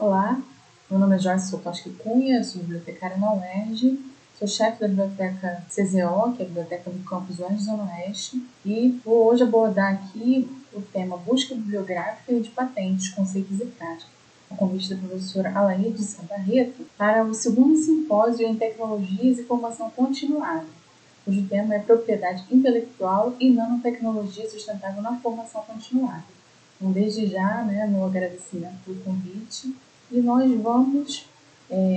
Olá, meu nome é Joyce Sotoski Cunha, sou bibliotecária na UERJ, sou chefe da biblioteca CZO, que é a biblioteca do campus UERJ Zona Oeste, e vou hoje abordar aqui o tema busca bibliográfica e de patentes, conceitos e práticas, a convite da professora Alaíde Barreto para o segundo simpósio em tecnologias e formação continuada, cujo tema é propriedade intelectual e nanotecnologia sustentável na formação continuada. Então, desde já, meu agradecimento pelo convite, e nós vamos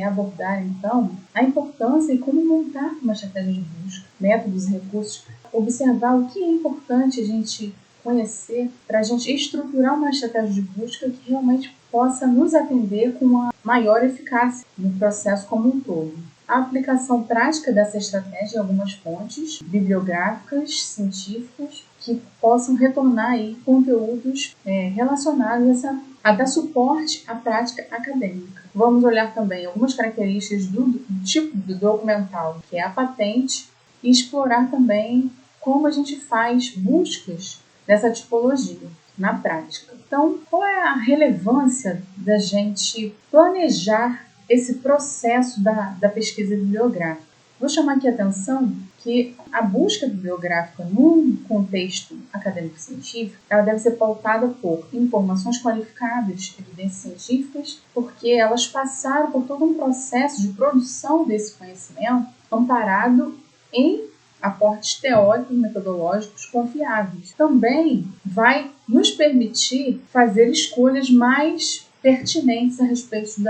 abordar, então, a importância e como montar uma estratégia de busca, métodos e recursos, observar o que é importante a gente conhecer para a gente estruturar uma estratégia de busca que realmente possa nos atender com uma maior eficácia no processo como um todo. A aplicação prática dessa estratégia em algumas fontes bibliográficas, científicas, que possam retornar aí conteúdos relacionados a dar suporte à prática acadêmica. Vamos olhar também algumas características do tipo de documental, que é a patente, e explorar também como a gente faz buscas dessa tipologia na prática. Então, qual é a relevância da gente planejar esse processo da pesquisa bibliográfica? Vou chamar aqui a atenção que a busca bibliográfica num contexto acadêmico-científico, ela deve ser pautada por informações qualificadas, evidências científicas, porque elas passaram por todo um processo de produção desse conhecimento amparado em aportes teóricos, metodológicos confiáveis. Também vai nos permitir fazer escolhas mais pertinentes a respeito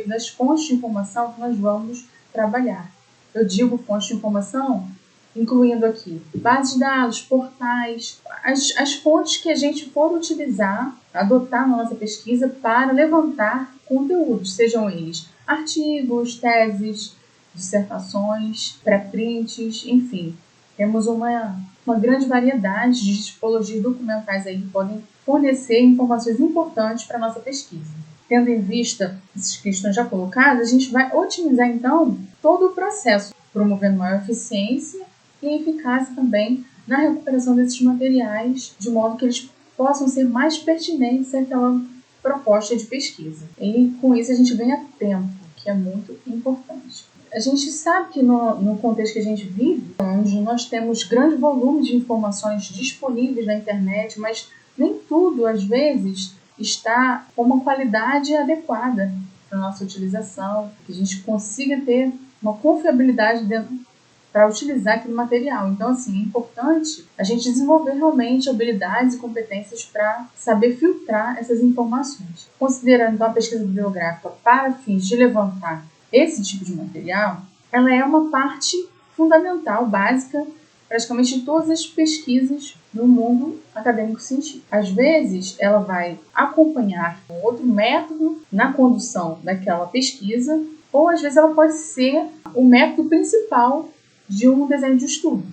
das fontes de informação que nós vamos trabalhar. Eu digo fontes de informação, incluindo aqui bases de dados, portais, as fontes que a gente for utilizar, adotar na nossa pesquisa para levantar conteúdos, sejam eles artigos, teses, dissertações, pré-prints, enfim. Temos uma grande variedade de tipologias documentais aí que podem fornecer informações importantes para a nossa pesquisa. Tendo em vista essas questões já colocadas, a gente vai otimizar, então, todo o processo, promovendo maior eficiência e eficácia também na recuperação desses materiais, de modo que eles possam ser mais pertinentes àquela proposta de pesquisa. E, com isso, a gente ganha tempo, que é muito importante. A gente sabe que no contexto que a gente vive, onde nós temos grande volume de informações disponíveis na internet, mas nem tudo, às vezes, está com uma qualidade adequada para a nossa utilização, que a gente consiga ter uma confiabilidade para utilizar aquele material. Então, assim, é importante a gente desenvolver realmente habilidades e competências para saber filtrar essas informações. Considerando, então, a pesquisa bibliográfica para fins de levantar esse tipo de material, ela é uma parte fundamental, básica, praticamente de todas as pesquisas no mundo acadêmico-científico. Às vezes, ela vai acompanhar um outro método na condução daquela pesquisa, ou às vezes ela pode ser o método principal de um desenho de estudo.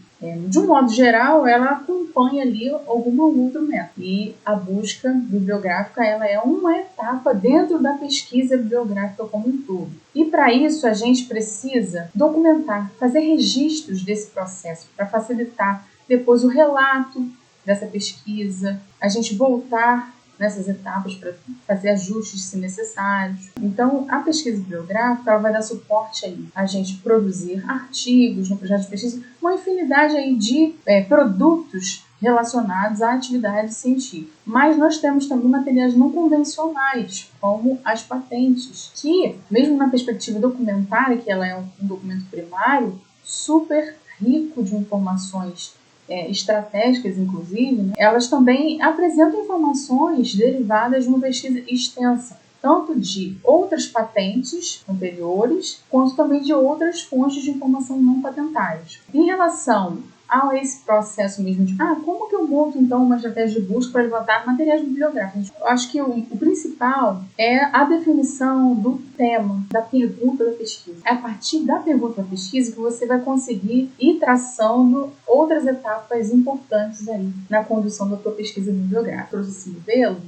De um modo geral, ela acompanha ali algum outro método. E a busca bibliográfica ela é uma etapa dentro da pesquisa bibliográfica como um todo. E para isso a gente precisa documentar, fazer registros desse processo para facilitar depois o relato dessa pesquisa, a gente voltar nessas etapas para fazer ajustes se necessários. Então, a pesquisa bibliográfica ela vai dar suporte aí a gente produzir artigos no projeto de pesquisa, uma infinidade aí de produtos relacionados à atividade científica. Mas nós temos também materiais não convencionais, como as patentes, que, mesmo na perspectiva documentária, que ela é um documento primário, super rico de informações estratégicas, inclusive, elas também apresentam informações derivadas de uma pesquisa extensa, tanto de outras patentes anteriores, quanto também de outras fontes de informação não patentárias. Em relação a esse processo mesmo de como que eu monto então uma estratégia de busca para levantar materiais bibliográficos? Eu acho que o principal é a definição do tema, da pergunta da pesquisa. É a partir da pergunta da pesquisa que você vai conseguir ir traçando outras etapas importantes aí na condução da tua pesquisa bibliográfica. Eu trouxe esse modelo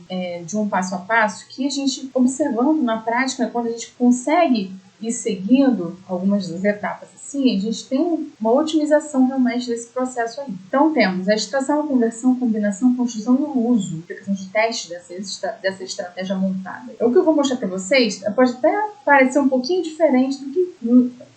de um passo a passo que a gente, observando na prática, quando a gente consegue ir seguindo algumas das etapas assim, a gente tem uma otimização realmente desse processo aí. Então temos a extração, a conversão, a combinação, a construção e o uso, aplicação de testes dessa estratégia montada. O que eu vou mostrar para vocês pode até parecer um pouquinho diferente do que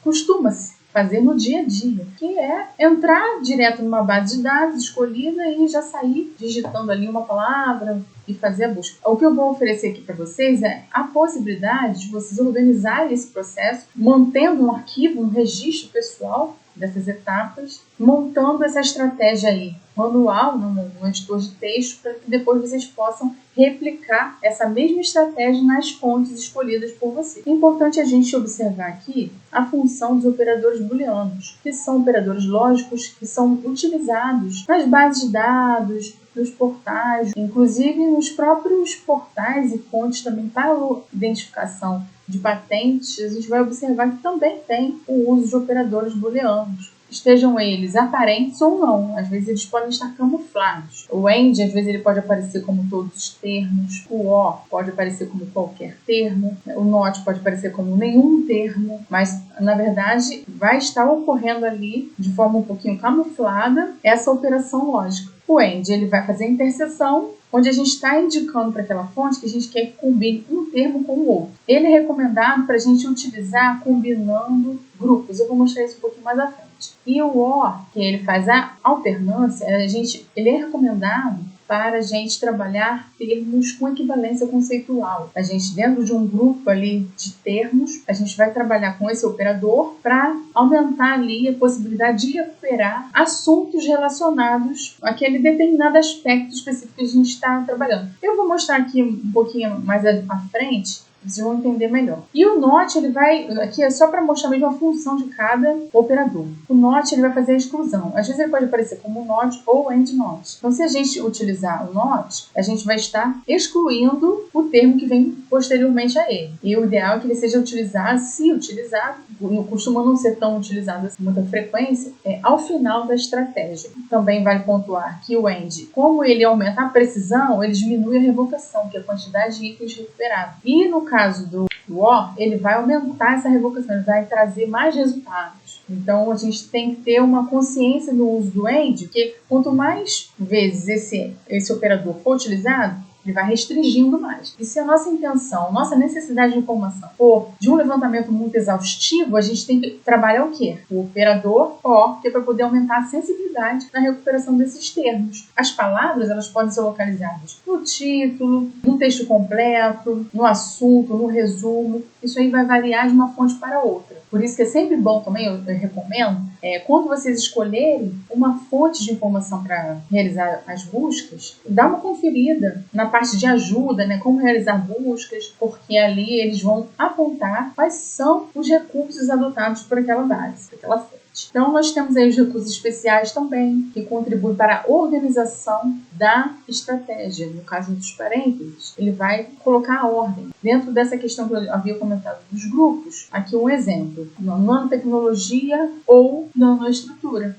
costuma-se fazer no dia a dia, que é entrar direto numa base de dados escolhida e já sair digitando ali uma palavra e fazer a busca. O que eu vou oferecer aqui para vocês é a possibilidade de vocês organizarem esse processo, mantendo um arquivo, um registro pessoal dessas etapas, montando essa estratégia aí manual no editor de texto, para que depois vocês possam replicar essa mesma estratégia nas fontes escolhidas por você. É importante a gente observar aqui a função dos operadores booleanos, que são operadores lógicos que são utilizados nas bases de dados, nos portais, inclusive nos próprios portais e fontes também para a identificação de patentes. A gente vai observar que também tem o uso de operadores booleanos, estejam eles aparentes ou não. Às vezes eles podem estar camuflados. O AND, às vezes, ele pode aparecer como todos os termos. O OR pode aparecer como qualquer termo. O NOT pode aparecer como nenhum termo. Mas, na verdade, vai estar ocorrendo ali, de forma um pouquinho camuflada, essa operação lógica. O AND, ele vai fazer a interseção, onde a gente está indicando para aquela fonte que a gente quer que combine um termo com o outro. Ele é recomendado para a gente utilizar combinando grupos. Eu vou mostrar isso um pouquinho mais à frente. E o OR, que ele faz a alternância, ele é recomendado para a gente trabalhar termos com equivalência conceitual. A gente, dentro de um grupo ali de termos, a gente vai trabalhar com esse operador para aumentar ali a possibilidade de recuperar assuntos relacionados àquele determinado aspecto específico que a gente está trabalhando. Eu vou mostrar aqui um pouquinho mais à frente, vocês vão entender melhor. E o NOT, ele vai... Aqui é só para mostrar mesmo a função de cada operador. O NOT, ele vai fazer a exclusão. Às vezes ele pode aparecer como NOT ou AND NOT. Então, se a gente utilizar o NOT, a gente vai estar excluindo o termo que vem posteriormente a ele. E o ideal é que ele seja utilizado, se utilizado, costuma não ser tão utilizado com muita frequência, ao final da estratégia. Também vale pontuar que o AND, como ele aumenta a precisão, ele diminui a revocação, que é a quantidade de itens recuperados. E no caso do OR, ele vai aumentar essa revocação, ele vai trazer mais resultados. Então, a gente tem que ter uma consciência no uso do AND, porque quanto mais vezes esse operador for utilizado, ele vai restringindo mais. E se a nossa intenção, nossa necessidade de informação for de um levantamento muito exaustivo, a gente tem que trabalhar o quê? O operador OR, que é para poder aumentar a sensibilidade na recuperação desses termos. As palavras, elas podem ser localizadas no título, no texto completo, no assunto, no resumo. Isso aí vai variar de uma fonte para outra. Por isso que é sempre bom também, eu recomendo, quando vocês escolherem uma fonte de informação para realizar as buscas, dá uma conferida na parte de ajuda, né, como realizar buscas, porque ali eles vão apontar quais são os recursos adotados por aquela base, por aquela fonte. Então, nós temos aí os recursos especiais também, que contribuem para a organização da estratégia. No caso dos parênteses, ele vai colocar a ordem. Dentro dessa questão que eu havia comentado dos grupos, aqui um exemplo: nanotecnologia ou nanoestrutura.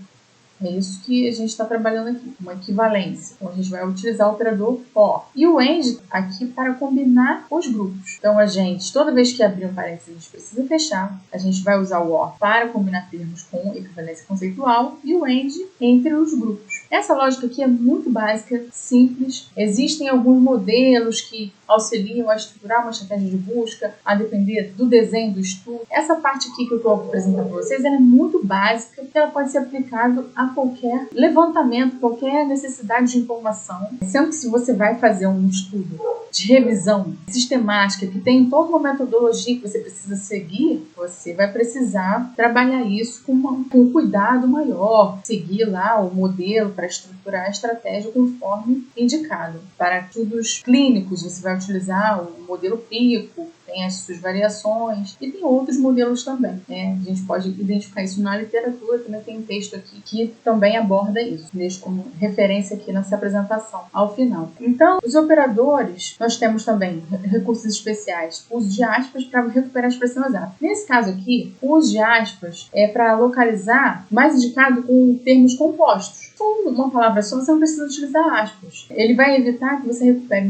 É isso que a gente está trabalhando aqui, uma equivalência. Então, a gente vai utilizar o operador OR. E o AND aqui para combinar os grupos. Então, a gente, toda vez que abrir um parênteses, a gente precisa fechar. A gente vai usar o OR para combinar termos com equivalência conceitual e o AND entre os grupos. Essa lógica aqui é muito básica, simples. Existem alguns modelos que auxiliam a estruturar uma estratégia de busca, a depender do desenho do estudo. Essa parte aqui que eu estou apresentando para vocês, ela é muito básica, porque ela pode ser aplicada a qualquer levantamento, qualquer necessidade de informação. Sendo que se você vai fazer um estudo de revisão sistemática, que tem toda uma metodologia que você precisa seguir, você vai precisar trabalhar isso com um cuidado maior, seguir lá o modelo para estruturar a estratégia conforme indicado. Para estudos clínicos, você vai utilizar o modelo PICO, tem as suas variações e tem outros modelos também. A gente pode identificar isso na literatura, também tem um texto aqui que também aborda isso. Deixo como referência aqui nessa apresentação ao final. Então, os operadores, nós temos também recursos especiais, uso de aspas para recuperar a expressão exata. Nesse caso aqui, o uso de aspas é para localizar, mais indicado com termos compostos. Com uma palavra só, você não precisa utilizar aspas. Ele vai evitar que você recupere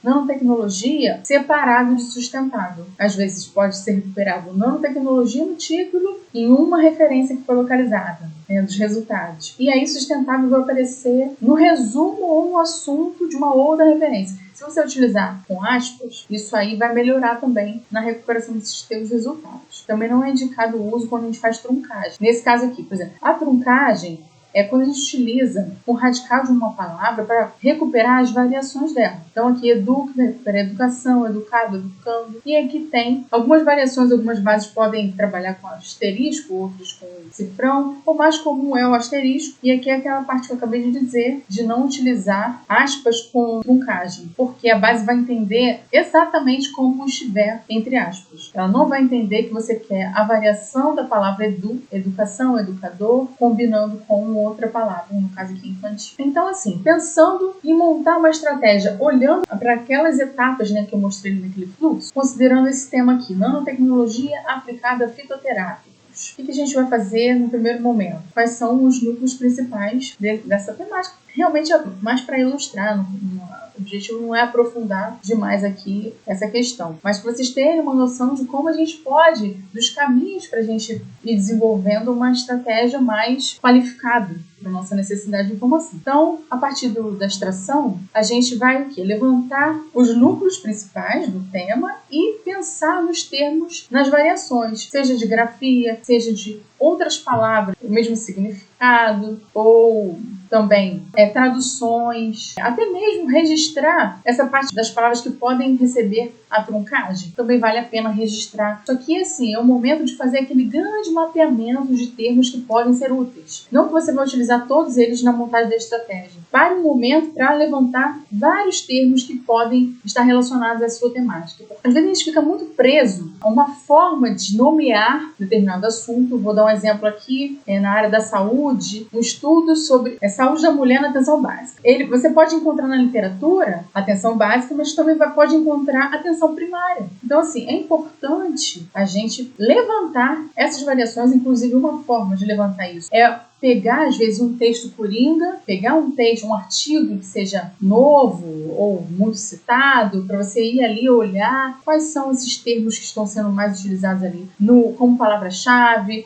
nanotecnologia separado de sustentável. Às vezes pode ser recuperado nanotecnologia no título em uma referência que foi localizada, né, dos resultados. E aí sustentável vai aparecer no resumo ou no assunto de uma outra referência. Se você utilizar com aspas, isso aí vai melhorar também na recuperação desses teus resultados. Também não é indicado o uso quando a gente faz truncagem. Nesse caso aqui, por exemplo, a truncagem é quando a gente utiliza o radical de uma palavra para recuperar as variações dela. Então aqui educa, recupera educação, educado, educando. E aqui tem algumas variações, algumas bases podem trabalhar com asterisco, outras com cifrão. O mais comum é o asterisco. E aqui é aquela parte que eu acabei de dizer, de não utilizar aspas com truncagem, porque a base vai entender exatamente como estiver entre aspas. Ela não vai entender que você quer a variação da palavra educação, educador, combinando com outra palavra, no caso aqui infantil. Então, assim, pensando em montar uma estratégia, olhando para aquelas etapas, né, que eu mostrei naquele fluxo, considerando esse tema aqui, nanotecnologia aplicada a fitoterápicos. O que a gente vai fazer no primeiro momento? Quais são os núcleos principais dessa temática? Realmente é mais para ilustrar, o objetivo não é aprofundar demais aqui essa questão, mas para vocês terem uma noção de como a gente pode, dos caminhos para a gente ir desenvolvendo uma estratégia mais qualificada para a nossa necessidade de informação. Então, a partir da extração, a gente vai o quê? Levantar os núcleos principais do tema e pensar nos termos, nas variações, seja de grafia, seja de outras palavras, o mesmo significado, ou também traduções, até mesmo registrar essa parte das palavras que podem receber a truncagem. Também vale a pena registrar. Isso aqui, assim, é o momento de fazer aquele grande mapeamento de termos que podem ser úteis. Não que você vai utilizar todos eles na montagem da estratégia. Pare um momento para levantar vários termos que podem estar relacionados à sua temática. Às vezes a gente fica muito preso a uma forma de nomear determinado assunto. Vou dar um exemplo aqui, na área da saúde, um estudo sobre saúde da mulher na atenção básica. Você pode encontrar na literatura atenção básica, mas também pode encontrar atenção primária. Então, assim, é importante a gente levantar essas variações, inclusive uma forma de levantar isso é pegar, às vezes, um texto coringa, pegar um artigo que seja novo ou muito citado, para você ir ali olhar quais são esses termos que estão sendo mais utilizados ali como palavra-chave,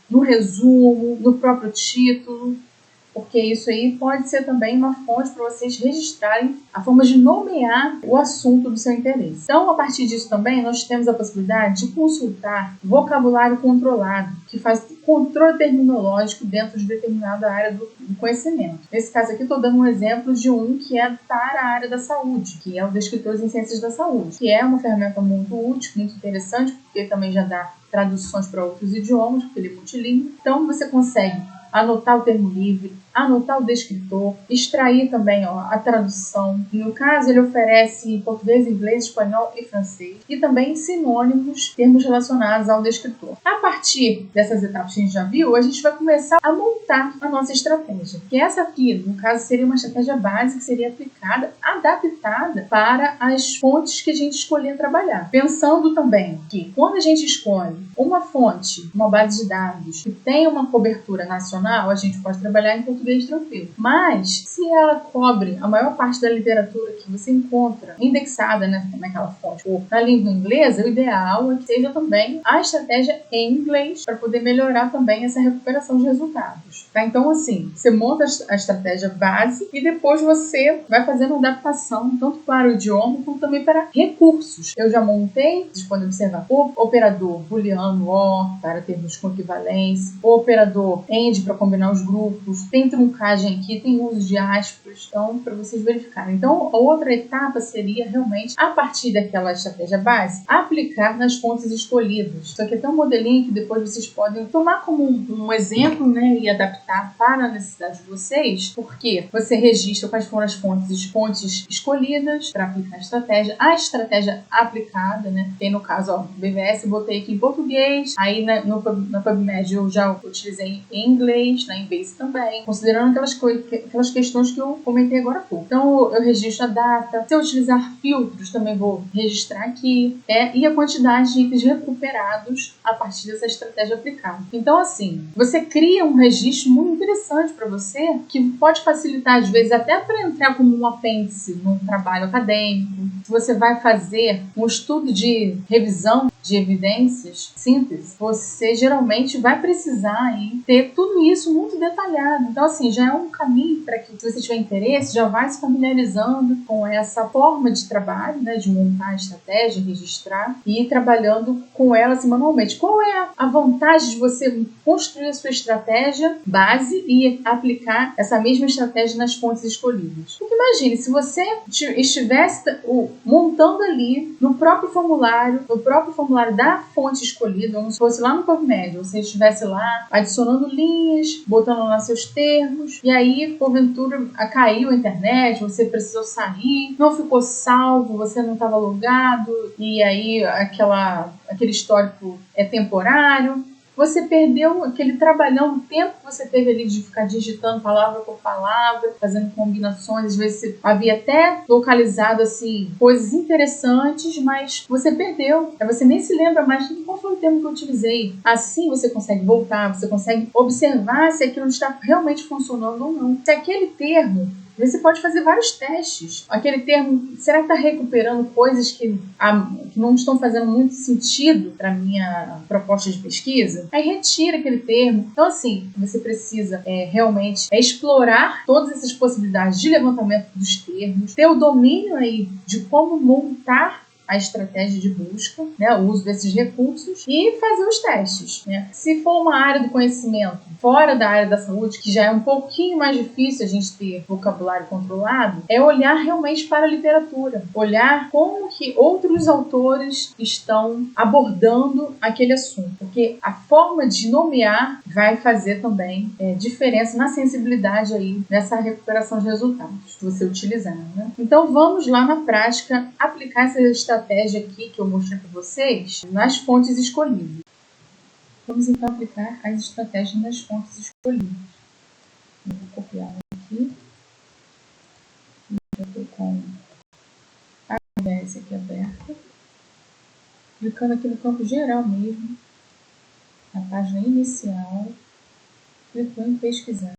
no resumo, no próprio título, porque isso aí pode ser também uma fonte para vocês registrarem a forma de nomear o assunto do seu interesse. Então, a partir disso também, nós temos a possibilidade de consultar vocabulário controlado, que faz controle terminológico dentro de determinada área do conhecimento. Nesse caso aqui, estou dando um exemplo de um que é para a área da saúde, que é o Descritores em Ciências da Saúde, que é uma ferramenta muito útil, muito interessante, porque também já dá traduções para outros idiomas, porque ele é multilíngue. Então, você consegue anotar o termo livre, anotar o descritor, extrair também a tradução. No caso, ele oferece português, inglês, espanhol e francês, e também sinônimos, termos relacionados ao descritor. A partir dessas etapas que a gente já viu, a gente vai começar a montar a nossa estratégia. Que essa aqui, no caso, seria uma estratégia básica que seria aplicada, adaptada para as fontes que a gente escolher trabalhar. Pensando também que quando a gente escolhe uma fonte, uma base de dados que tem uma cobertura nacional, a gente pode trabalhar em português tranquilo. Mas, se ela cobre a maior parte da literatura que você encontra indexada naquela fonte ou na língua inglesa, o ideal é que seja também a estratégia em inglês para poder melhorar também essa recuperação de resultados. Tá? Então, assim, você monta a estratégia base e depois você vai fazendo adaptação tanto para o idioma quanto também para recursos. Eu já montei, vocês podem observar, o operador booleano OR para termos com equivalência, o operador AND para combinar os grupos, tem truncagem aqui, tem uso de aspas, então, para vocês verificarem. Então, a outra etapa seria realmente, a partir daquela estratégia base, aplicar nas fontes escolhidas. Isso aqui é até um modelinho que depois vocês podem tomar como um exemplo, né, e adaptar para a necessidade de vocês, porque você registra quais foram as fontes escolhidas para aplicar a estratégia aplicada, né, tem no caso, BVS, eu botei aqui em português, aí na PubMed eu já utilizei em inglês, na Embase também, considerando aquelas questões que eu comentei agora há pouco. Então, eu registro a data. Se eu utilizar filtros, também vou registrar aqui. E a quantidade de itens recuperados a partir dessa estratégia aplicada. Então, assim, você cria um registro muito interessante para você, que pode facilitar, às vezes, até para entrar como um apêndice num trabalho acadêmico. Se você vai fazer um estudo de revisão de evidências, síntese, você geralmente vai precisar aí ter tudo isso muito detalhado. Então, assim, já é um caminho para que, se você tiver interesse, já vai se familiarizando com essa forma de trabalho, né, de montar a estratégia, registrar e ir trabalhando com elas manualmente. Qual é a vantagem de você construir a sua estratégia base e aplicar essa mesma estratégia nas fontes escolhidas? Porque imagine, se você estivesse montando ali no próprio formulário da fonte escolhida, como se fosse lá no PubMed, você estivesse lá adicionando linhas, botando lá seus termos, e aí, porventura, caiu a internet, você precisou sair, não ficou salvo, você não estava logado, e aí aquele histórico é temporário. Você perdeu aquele trabalhão, o tempo que você teve ali de ficar digitando palavra por palavra, fazendo combinações, às vezes havia até localizado assim coisas interessantes, mas você perdeu. Você nem se lembra mais de qual foi o termo que eu utilizei. Assim você consegue voltar, você consegue observar se aquilo está realmente funcionando ou não. Se aquele termo, você pode fazer vários testes. Aquele termo, será que está recuperando coisas que não estão fazendo muito sentido para a minha proposta de pesquisa? Aí retira aquele termo. Então, assim, você precisa realmente explorar todas essas possibilidades de levantamento dos termos, ter o domínio aí de como montar a estratégia de busca, né, o uso desses recursos e fazer os testes, né? Se for uma área do conhecimento fora da área da saúde, que já é um pouquinho mais difícil a gente ter vocabulário controlado, é olhar realmente para a literatura, olhar como que outros autores estão abordando aquele assunto, porque a forma de nomear vai fazer também diferença na sensibilidade aí dessa recuperação de resultados que você utilizar, né? Então vamos lá na prática aplicar essa estratégia aqui que eu mostrei para vocês nas fontes escolhidas. Vamos então aplicar as estratégias nas fontes escolhidas. Eu vou copiar aqui. Eu estou com a ABS aqui aberta. Clicando aqui no campo geral mesmo, na página inicial, clicou em pesquisar.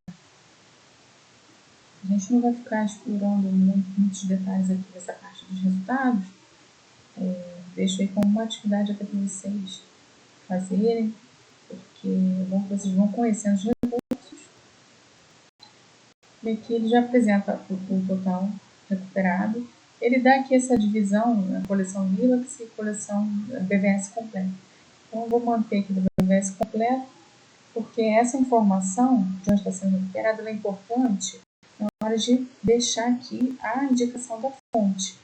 A gente não vai ficar explorando muitos detalhes aqui dessa parte dos resultados. Deixo aí como uma atividade até para vocês fazerem, porque é bom que vocês vão conhecendo os recursos. E aqui ele já apresenta o total recuperado. Ele dá aqui essa divisão, a coleção Lilacs e coleção BVS completa. Então eu vou manter aqui do BVS completo, porque essa informação de onde está sendo recuperada é importante na hora de deixar aqui a indicação da fonte,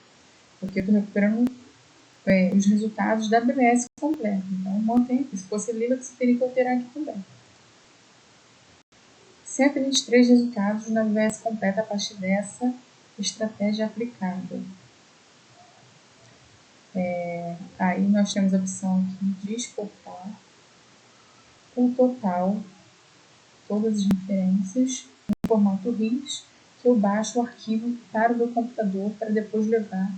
porque eu estou recuperando os resultados da BVS completa. Então mantém aqui. Se fosse Lilacs, teria que alterar aqui também. 123 resultados na BVS completa a partir dessa estratégia aplicada. Aí nós temos a opção aqui de exportar o total, todas as referências, em formato RIS, que eu baixo o arquivo para o meu computador para depois levar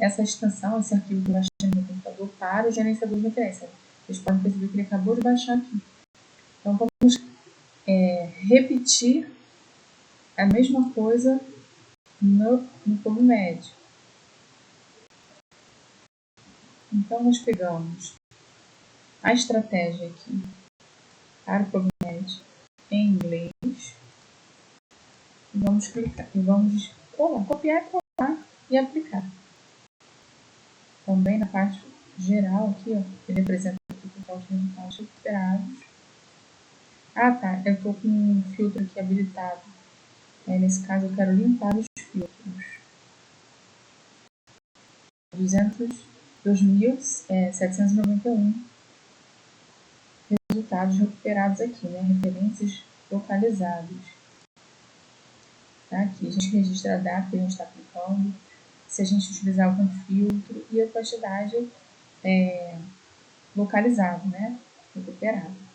essa extensão, esse arquivo que eu baixei no meu computador para o gerenciador de referência. Vocês podem perceber que ele acabou de baixar aqui. Então vamos repetir a mesma coisa no PubMed. Então nós pegamos a estratégia aqui para o PubMed em inglês e vamos clicar e vamos copiar, colar e aplicar. Também na parte geral aqui, ele apresenta aqui o total de resultados recuperados. Tá, eu estou com um filtro aqui habilitado. Nesse caso eu quero limpar os filtros. 2.791 resultados recuperados aqui, né? Referências localizadas. Tá? Aqui a gente registra a data que a gente está aplicando, se a gente utilizar algum filtro e a quantidade localizada, né? Recuperada.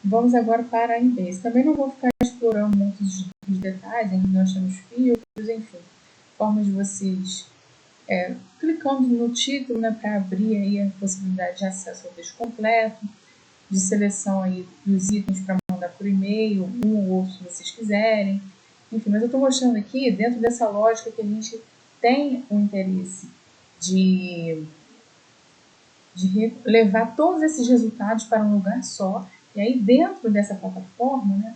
Vamos agora para a Embase. Também não vou ficar explorando muitos os detalhes, em que nós temos filtros, enfim, formas de vocês clicando no título, né, para abrir aí a possibilidade de acesso ao texto completo, de seleção aí dos itens para mandar por e-mail, um ou outro se vocês quiserem. Enfim, mas eu estou mostrando aqui, dentro dessa lógica, que a gente tem o interesse de levar todos esses resultados para um lugar só, e aí dentro dessa plataforma, né,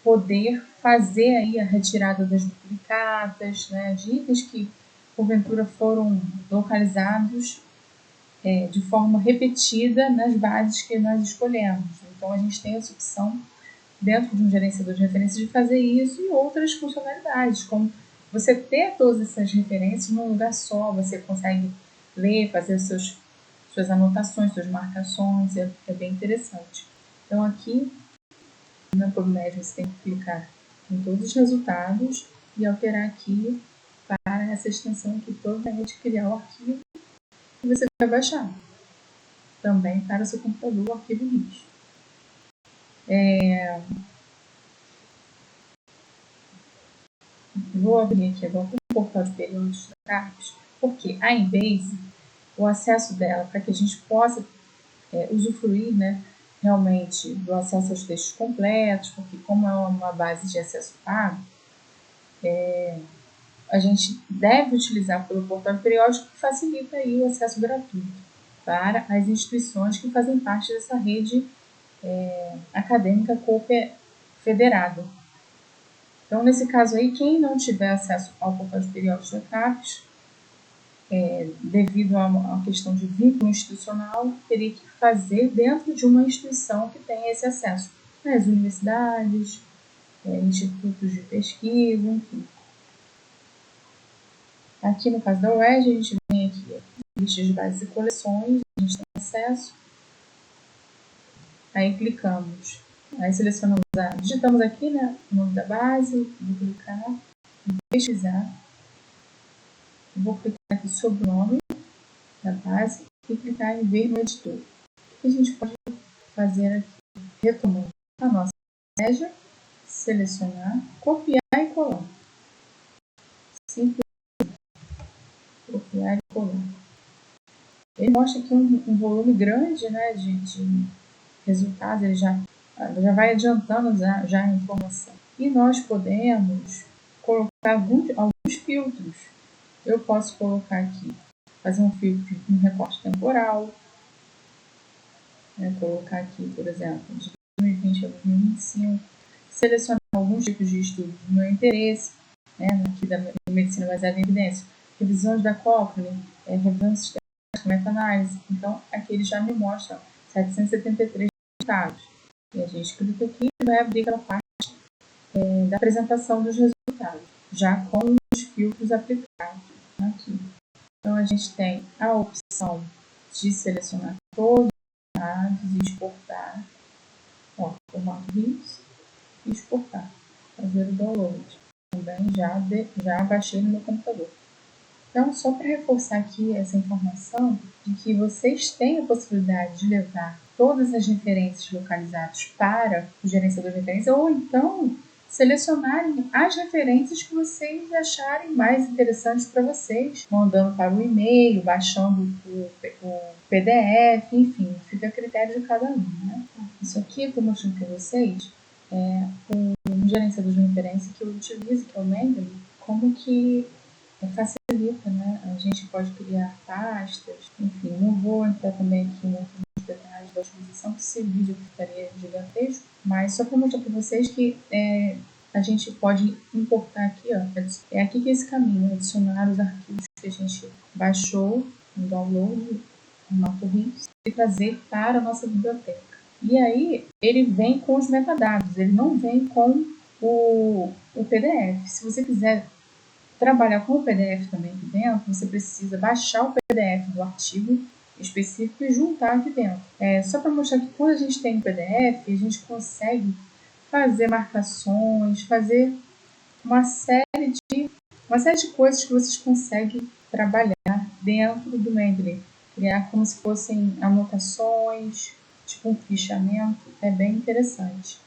poder fazer aí a retirada das duplicatas, né, de itens que porventura foram localizados de forma repetida nas bases que nós escolhemos. Então a gente tem essa opção dentro de um gerenciador de referências de fazer isso e outras funcionalidades, como você ter todas essas referências num lugar só, você consegue ler, fazer suas anotações, suas marcações, é bem interessante. Então aqui na PubMed você tem que clicar em todos os resultados e alterar aqui para essa extensão aqui, PubMed, criar o arquivo que você vai baixar. Também para o seu computador, o arquivo RIS. Vou abrir aqui agora o portal de períodos da CAPES, porque a Embase, o acesso dela, para que a gente possa usufruir, né, realmente do acesso aos textos completos, porque como é uma base de acesso pago, a gente deve utilizar pelo portal periódico, que facilita aí o acesso gratuito para as instituições que fazem parte dessa rede acadêmica federada. Então, nesse caso aí, quem não tiver acesso ao portal de periódicos da CAPES, devido a uma questão de vínculo institucional, teria que fazer dentro de uma instituição que tenha esse acesso. As universidades, institutos de pesquisa, enfim. Aqui no caso da UERJ, a gente vem aqui, listas de bases e coleções, a gente tem acesso. Aí clicamos, aí selecionamos digitamos aqui, né, o nome da base, vou clicar, pesquisar. Vou clicar aqui sobre o nome da base e clicar em ver no editor. O que a gente pode fazer aqui? Retomando a nossa estratégia, selecionar, copiar e colar. Simples. Copiar e colar. Ele mostra aqui um volume grande, né, de resultados, ele já vai adiantando já a informação. E nós podemos colocar alguns filtros. Eu posso colocar aqui, fazer um filtro, um recorte temporal, colocar aqui, por exemplo, de 2020 a 2025, selecionar alguns tipos de estudos do meu interesse, aqui da medicina baseada em evidência, revisões da Cochrane, revisões sistemáticas, meta-análise. Então, aqui ele já me mostra 773 resultados. E a gente clica aqui e vai abrir aquela parte da apresentação dos resultados, já com os filtros aplicados aqui. Então, a gente tem a opção de selecionar todos os dados e exportar, formato RIS, e exportar, fazer o download. Também já baixei no meu computador. Então, só para reforçar aqui essa informação de que vocês têm a possibilidade de levar todas as referências localizadas para o gerenciador de referência, ou então selecionarem as referências que vocês acharem mais interessantes para vocês, mandando para o e-mail, baixando o PDF, enfim, fica a critério de cada um. Né? Isso aqui eu estou mostrando para vocês um gerenciador de referência que eu utilizo, que é o Mendeley, como que facilita, né? A gente pode criar pastas, enfim, não vou entrar também aqui muito nos detalhes da utilização, porque esse vídeo ficaria gigantesco, mas só para mostrar para vocês que a gente pode importar aqui, é aqui que é esse caminho, adicionar os arquivos que a gente baixou no download, formato RIS, e trazer para a nossa biblioteca. E aí, ele vem com os metadados, ele não vem com o PDF. Se você quiser trabalhar com o PDF também aqui dentro, você precisa baixar o PDF do artigo específico e juntar aqui dentro. Só para mostrar que quando a gente tem o PDF, a gente consegue fazer marcações, fazer uma série de coisas que vocês conseguem trabalhar dentro do Mendeley. Criar como se fossem anotações, tipo um fichamento, é bem interessante.